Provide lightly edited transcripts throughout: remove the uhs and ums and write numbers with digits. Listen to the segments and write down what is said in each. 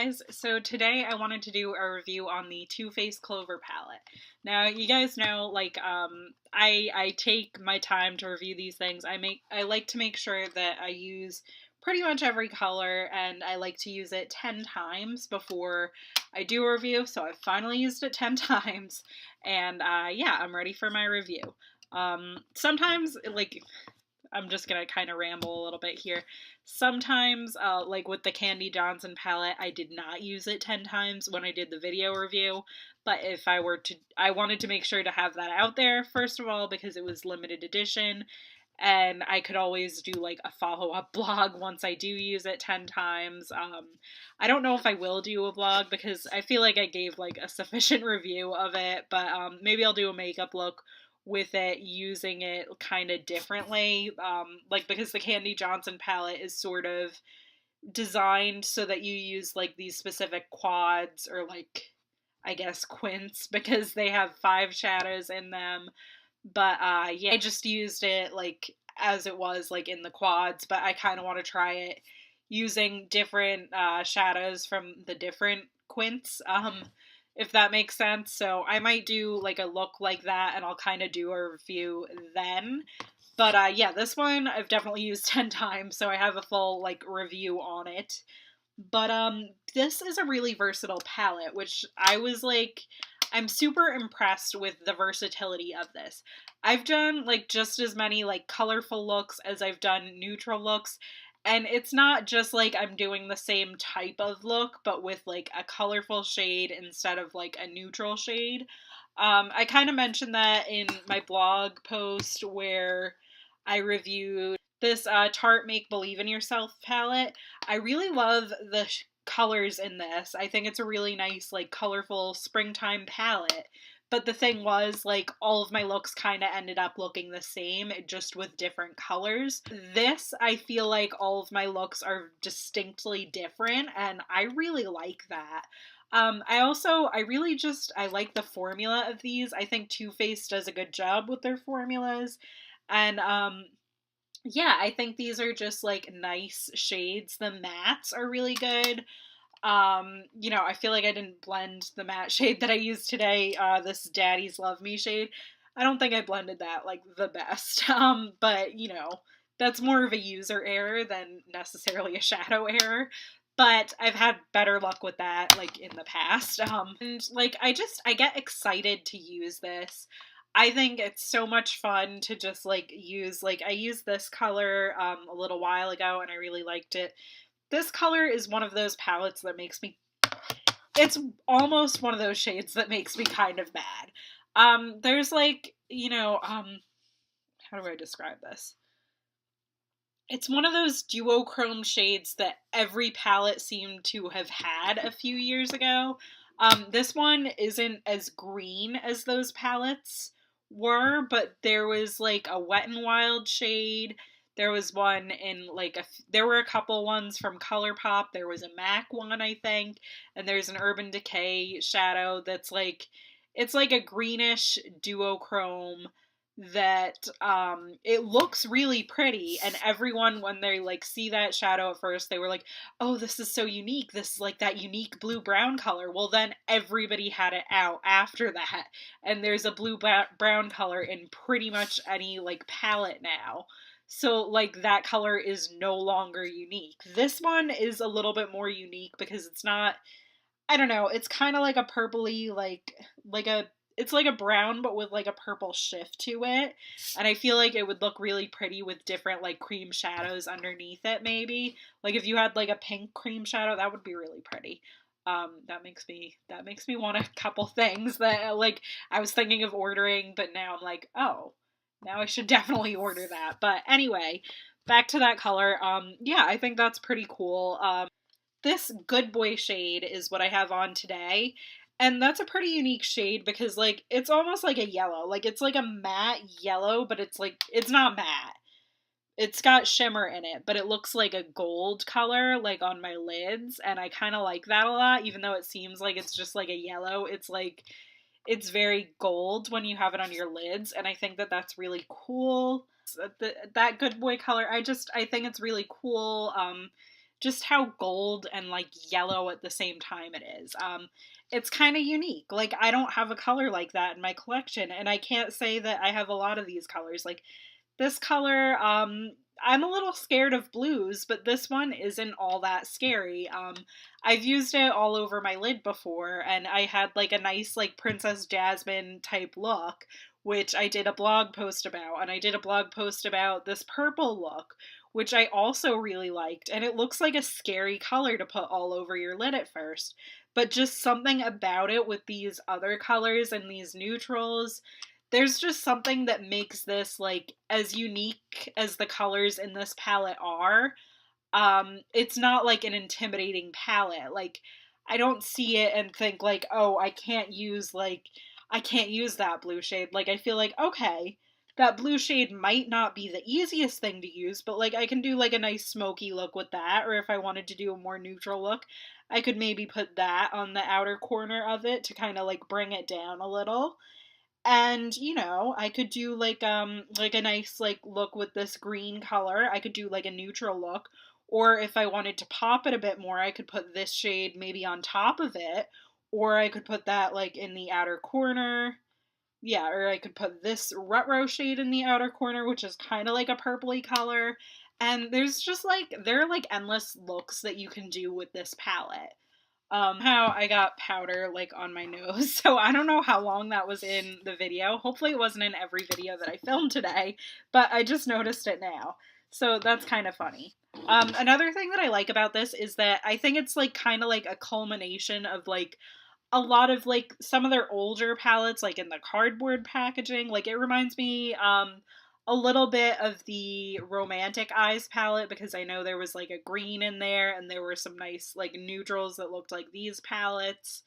guys, so today I wanted to do a review on the Too Faced Clover palette. Now, you guys know, I take my time to review these things. I like to make sure that I use pretty much every color, and I like to use it 10 times before I do a review, so I've finally used it 10 times, and yeah, I'm ready for my review. Sometimes, I'm just gonna kind of ramble a little bit here. Sometimes, like with the Candy Johnson palette, I did not use it 10 times when I did the video review, but if I were to, I wanted to make sure to have that out there, first of all, because it was limited edition, and I could always do like a follow-up vlog once I do use it 10 times. I don't know if I will do a vlog because I feel like I gave like a sufficient review of it, but maybe I'll do a makeup look with it, using it kind of differently, because the Candy Johnson palette is sort of designed so that you use like these specific quads, or like I guess quints, because they have 5 shadows in them. But yeah, I just used it like as it was, like in the quads, but I kind of want to try it using different shadows from the different quints, if that makes sense. So I might do like a look like that, and I'll kind of do a review then. But yeah, this one I've definitely used 10 times, so I have a full like review on it. But this is a really versatile palette, which I'm super impressed with the versatility of this. I've done like just as many like colorful looks as I've done neutral looks, and it's not just like I'm doing the same type of look, but with like a colorful shade instead of like a neutral shade. I kind of mentioned that in my blog post where I reviewed this Tarte Make Believe in Yourself palette. I really love the colors in this. I think it's a really nice, like, colorful springtime palette. But the thing was, like, all of my looks kind of ended up looking the same, just with different colors. This, I feel like all of my looks are distinctly different, and I really like that. I like the formula of these. I think Too Faced does a good job with their formulas. And, yeah, I think these are just like nice shades. The mattes are really good. I feel like I didn't blend the matte shade that I used today, this Daddy's Love Me shade. I don't think I blended that like the best. But that's more of a user error than necessarily a shadow error. But I've had better luck with that like in the past. And like I get excited to use this. I think it's so much fun to just like use, like I used this color a little while ago and I really liked it. This color is one of those palettes that it's almost one of those shades that makes me kind of mad. There's like, how do I describe this? It's one of those duochrome shades that every palette seemed to have had a few years ago. This one isn't as green as those palettes were, but there was like a Wet n Wild shade. There was one in there were a couple ones from ColourPop. There was a MAC one, I think, and there's an Urban Decay shadow that's like, it's like a greenish duochrome that it looks really pretty, and everyone, when they like see that shadow at first, they were like, oh, this is so unique, this is like that unique blue brown color. Well, then everybody had it out after that, and there's a blue brown color in pretty much any like palette now. So like that color is no longer unique. This one is a little bit more unique because it's not, I don't know, it's kind of like a purpley, it's like a brown, but with like a purple shift to it. And I feel like it would look really pretty with different like cream shadows underneath it, maybe. Like if you had like a pink cream shadow, that would be really pretty. That makes me want a couple things that like I was thinking of ordering, but now I'm like, oh, now I should definitely order that. But anyway, back to that color. Yeah, I think that's pretty cool. This Good Boy shade is what I have on today. And that's a pretty unique shade because, like, it's almost like a yellow. Like, it's like a matte yellow, but it's like, it's not matte. It's got shimmer in it, but it looks like a gold color, like, on my lids. And I kind of like that a lot, even though it seems like it's just like a yellow. It's like, it's very gold when you have it on your lids. And I think that that's really cool. That Good Boy color, I think it's really cool. just how gold and like yellow at the same time it is. It's kind of unique. Like, I don't have a color like that in my collection, and I can't say that I have a lot of these colors. Like, this color, I'm a little scared of blues, but this one isn't all that scary. I've used it all over my lid before, and I had like a nice like Princess Jasmine type look, which I did a blog post about, and I did a blog post about this purple look, which I also really liked, and it looks like a scary color to put all over your lid at first, but just something about it with these other colors and these neutrals, there's just something that makes this like as unique as the colors in this palette are. It's not like an intimidating palette. Like, I don't see it and think like, oh, I can't use that blue shade. Like, I feel like, okay, that blue shade might not be the easiest thing to use, but like I can do like a nice smoky look with that, or if I wanted to do a more neutral look, I could maybe put that on the outer corner of it to kind of like bring it down a little. And, you know, I could do like a nice like look with this green color. I could do like a neutral look. Or if I wanted to pop it a bit more, I could put this shade maybe on top of it. Or I could put that like in the outer corner. Yeah, or I could put this retro shade in the outer corner, which is kind of like a purpley color. And there's just like, there are like endless looks that you can do with this palette. How I got powder like on my nose, so I don't know how long that was in the video. Hopefully it wasn't in every video that I filmed today, but I just noticed it now. So that's kind of funny. Another thing that I like about this is that I think it's like kind of like a culmination of like a lot of like some of their older palettes, like in the cardboard packaging. Like, it reminds me a little bit of the Romantic Eyes palette, because I know there was like a green in there, and there were some nice like neutrals that looked like these palettes,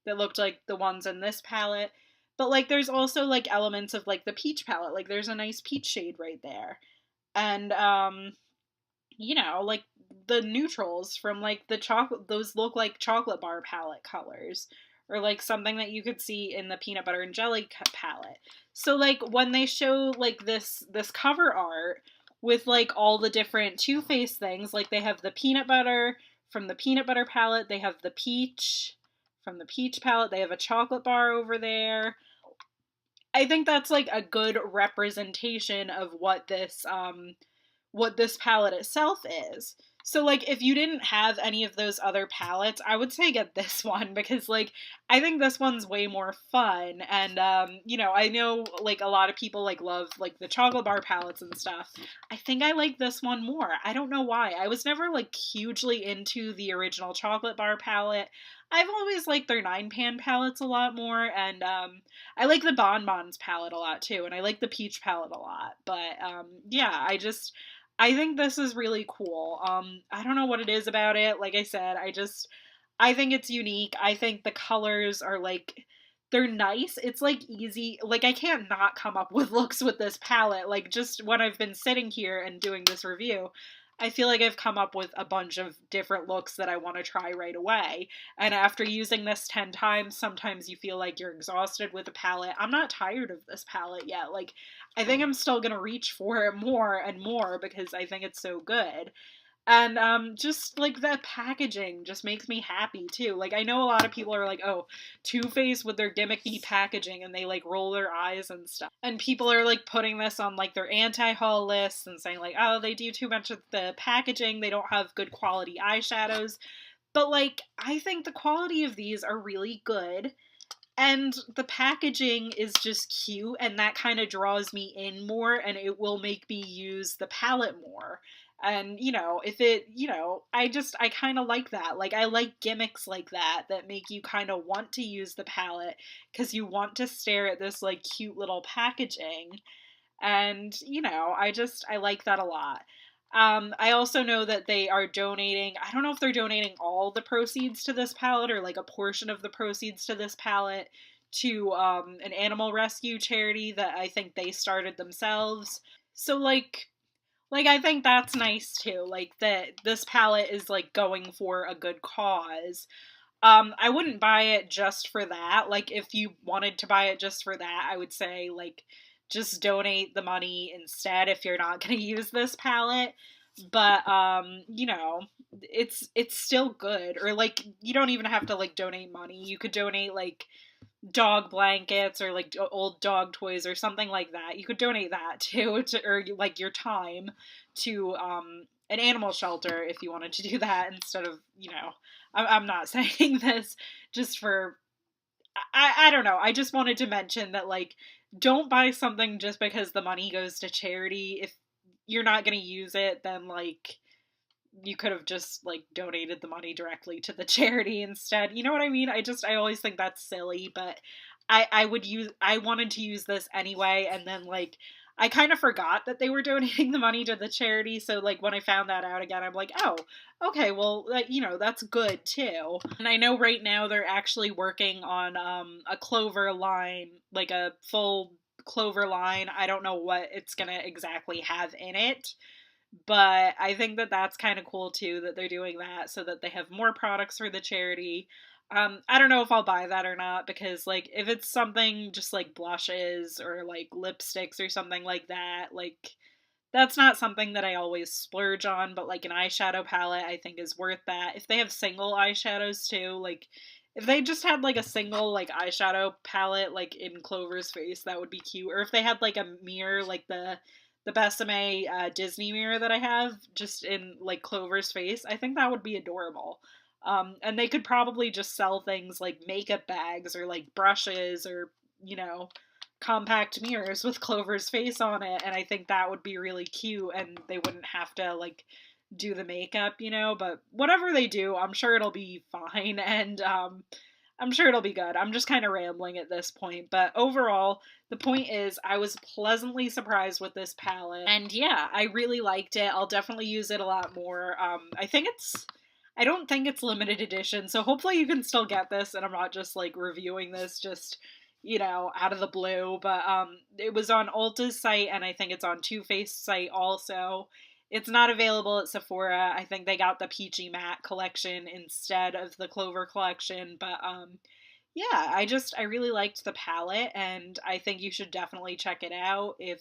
that looked like the ones in this palette. But like there's also like elements of like the peach palette. Like, there's a nice peach shade right there. And you know, like the neutrals from like the chocolate, those look like chocolate bar palette colors, or like something that you could see in the peanut butter and jelly palette. So like when they show like this cover art with like all the different Too Faced things, like they have the peanut butter from the peanut butter palette, they have the peach from the peach palette, they have a chocolate bar over there. I think that's like a good representation of what this palette itself is. So like if you didn't have any of those other palettes, I would say get this one, because like I think this one's way more fun. And you know, I know like a lot of people like love like the chocolate bar palettes and stuff. I think I like this one more. I don't know why. I was never like hugely into the original chocolate bar palette. I've always liked their 9-pan palettes a lot more, and I like the Bonbons palette a lot too, and I like the peach palette a lot. But yeah, I think this is really cool. I don't know what it is about it. Like I said, I think it's unique. I think the colors are like, they're nice. It's like easy. Like, I can't not come up with looks with this palette. Like, just when I've been sitting here and doing this review, I feel like I've come up with a bunch of different looks that I want to try right away. And after using this 10 times, sometimes you feel like you're exhausted with a palette. I'm not tired of this palette yet. Like, I think I'm still going to reach for it more and more because I think it's so good. And just like that packaging just makes me happy too. Like, I know a lot of people are like, oh, Too Faced with their gimmicky packaging, and they like roll their eyes and stuff. And people are like putting this on like their anti-haul lists and saying like, oh, they do too much of the packaging, they don't have good quality eyeshadows. But like, I think the quality of these are really good. And the packaging is just cute, and that kind of draws me in more, and it will make me use the palette more. And, you know, if it, you know, I kind of like that. Like, I like gimmicks like that that make you kind of want to use the palette because you want to stare at this, like, cute little packaging. And, you know, I like that a lot. I also know that they are donating, I don't know if they're donating all the proceeds to this palette or like a portion of the proceeds to this palette to an animal rescue charity that I think they started themselves. So like I think that's nice too. Like that this palette is like going for a good cause. I wouldn't buy it just for that. Like, if you wanted to buy it just for that, I would say, like, just donate the money instead if you're not going to use this palette. but you know, it's still good. Or like you don't even have to like donate money. You could donate like dog blankets or like old dog toys or something like that. You could donate that too, or like your time to an animal shelter if you wanted to do that instead of, you know, I'm not saying this just for, I don't know. I just wanted to mention that, like, don't buy something just because the money goes to charity. If you're not going to use it, then, like, you could have just like donated the money directly to the charity instead. You know what I mean? I always think that's silly, but I wanted to use this anyway, and then like I kind of forgot that they were donating the money to the charity, so like when I found that out again, I'm like, oh, okay, well, like, you know, that's good too. And I know right now they're actually working on a Clover line, like a full Clover line. I don't know what it's gonna exactly have in it, but I think that that's kind of cool too that they're doing that so that they have more products for the charity. I don't know if I'll buy that or not because, like, if it's something just like blushes or like lipsticks or something like that, like, that's not something that I always splurge on, but like an eyeshadow palette I think is worth that. If they have single eyeshadows too, like, if they just had like a single like eyeshadow palette like in Clover's face, that would be cute. Or if they had like a mirror like the Besame Disney mirror that I have just in like Clover's face, I think that would be adorable. And they could probably just sell things like makeup bags or like brushes or, you know, compact mirrors with Clover's face on it. And I think that would be really cute and they wouldn't have to like do the makeup, you know, but whatever they do, I'm sure it'll be fine. And I'm sure it'll be good. I'm just kind of rambling at this point. But overall, the point is, I was pleasantly surprised with this palette. And yeah, I really liked it. I'll definitely use it a lot more. I don't think it's limited edition. So hopefully you can still get this. And I'm not just like reviewing this just, you know, out of the blue. But it was on Ulta's site and I think it's on Too Faced's site also. It's not available at Sephora. I think they got the Peachy Matte collection instead of the Clover collection. But yeah, I really liked the palette and I think you should definitely check it out if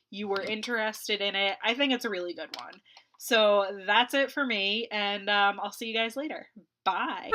you were interested in it. I think it's a really good one. So that's it for me, and I'll see you guys later. Bye.